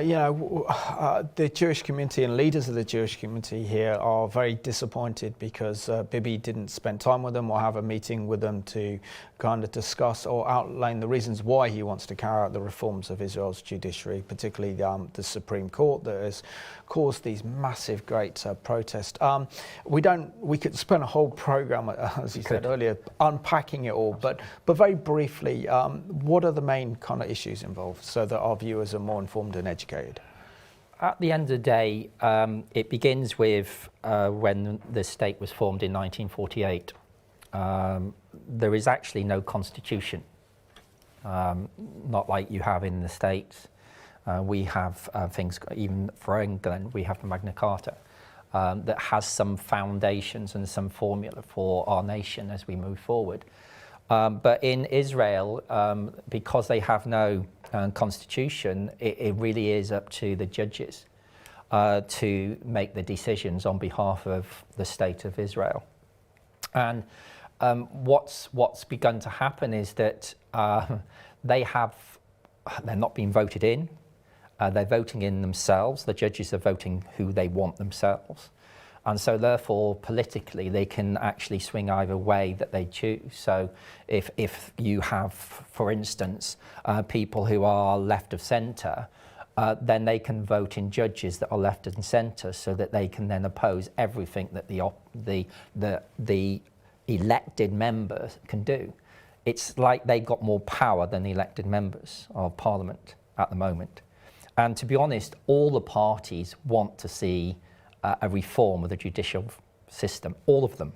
The Jewish community and leaders of the Jewish community here are very disappointed because Bibi didn't spend time with them or have a meeting with them to kind of discuss or outline the reasons why he wants to carry out the reforms of Israel's judiciary, particularly the Supreme Court that has caused these massive, great protests. We could spend a whole program, as you said earlier, unpacking it all, but very briefly, what are the main kind of issues involved so that our viewers are more informed and educated? At the end of the day, it begins with when the state was formed in 1948. There is actually no constitution, not like you have in the States. We have things, even for England, we have the Magna Carta that has some foundations and some formula for our nation as we move forward. But in Israel, because they have no constitution, it really is up to the judges to make the decisions on behalf of the state of Israel. And what's begun to happen is that they're not being voted in. They're voting in themselves. The judges are voting who they want themselves. And so therefore, politically, they can actually swing either way that they choose. So if you have, for instance, people who are left of centre, then they can vote in judges that are left and centre so that they can then oppose everything that the elected members can do. It's like they've got more power than the elected members of Parliament at the moment. And to be honest, all the parties want to see a reform of the judicial system, all of them.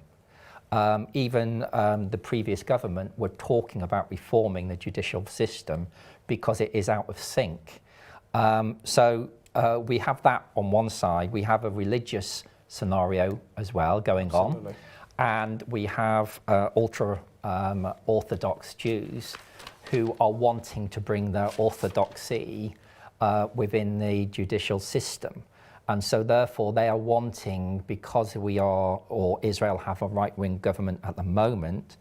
Even the previous government were talking about reforming the judicial system because it is out of sync. So we have that on one side. We have a religious scenario as well going on. And we have ultra-Orthodox Jews who are wanting to bring their orthodoxy within the judicial system. And so therefore they are wanting, because we are, or Israel have a right-wing government at the moment,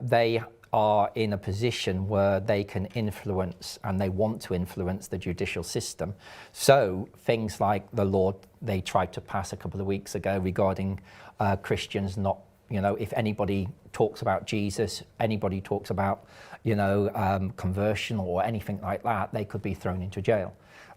they are in a position where they can influence and they want to influence the judicial system. So things like the law they tried to pass a couple of weeks ago regarding Christians not, if anybody talks about Jesus, anybody talks about, conversion or anything like that, they could be thrown into jail.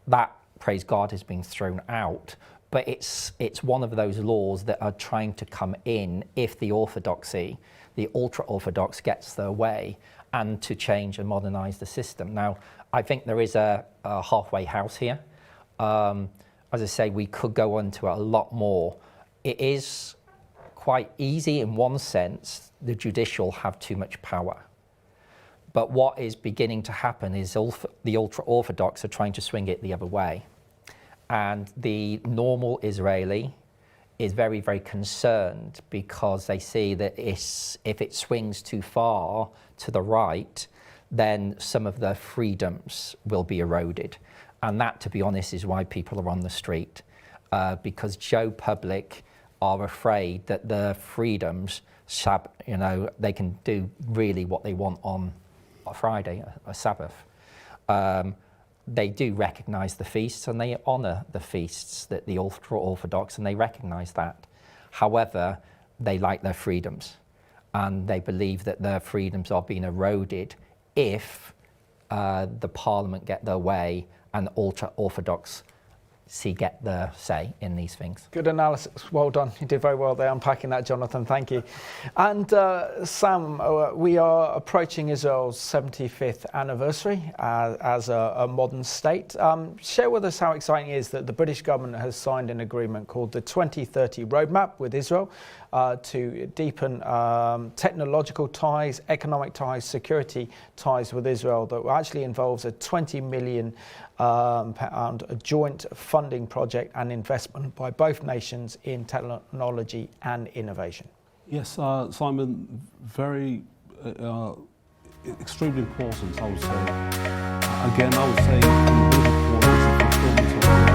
That, praise God, has been thrown out, but it's one of those laws that are trying to come in if the orthodoxy, the ultra-Orthodox gets their way, and to change and modernise the system. Now, I think there is a halfway house here. As I say, we could go on to it a lot more. It is quite easy in one sense. The judicial have too much power. But what is beginning to happen is the ultra-Orthodox are trying to swing it the other way. And the normal Israeli is very, very concerned because they see that if it swings too far to the right, then some of their freedoms will be eroded. And that, to be honest, is why people are on the street. Because Joe Public are afraid that their freedoms, they can do really what they want on a Friday, a Sabbath. They do recognise the feasts and they honour the feasts, that the ultra-Orthodox, and they recognise that. However, they like their freedoms and they believe that their freedoms are being eroded if the Parliament get their way and ultra-Orthodox get their say in these things. Good analysis, well done. You did very well there unpacking that, Jonathan, thank you. And Sam, we are approaching Israel's 75th anniversary as a modern state. Share with us how exciting it is that the British government has signed an agreement called the 2030 Roadmap with Israel to deepen technological ties, economic ties, security ties with Israel that actually involves a £20 million a joint funding project and investment by both nations in technology and innovation. Yes, Simon, very extremely important, I would say. Again, I would say, in the report, is the fulfillment of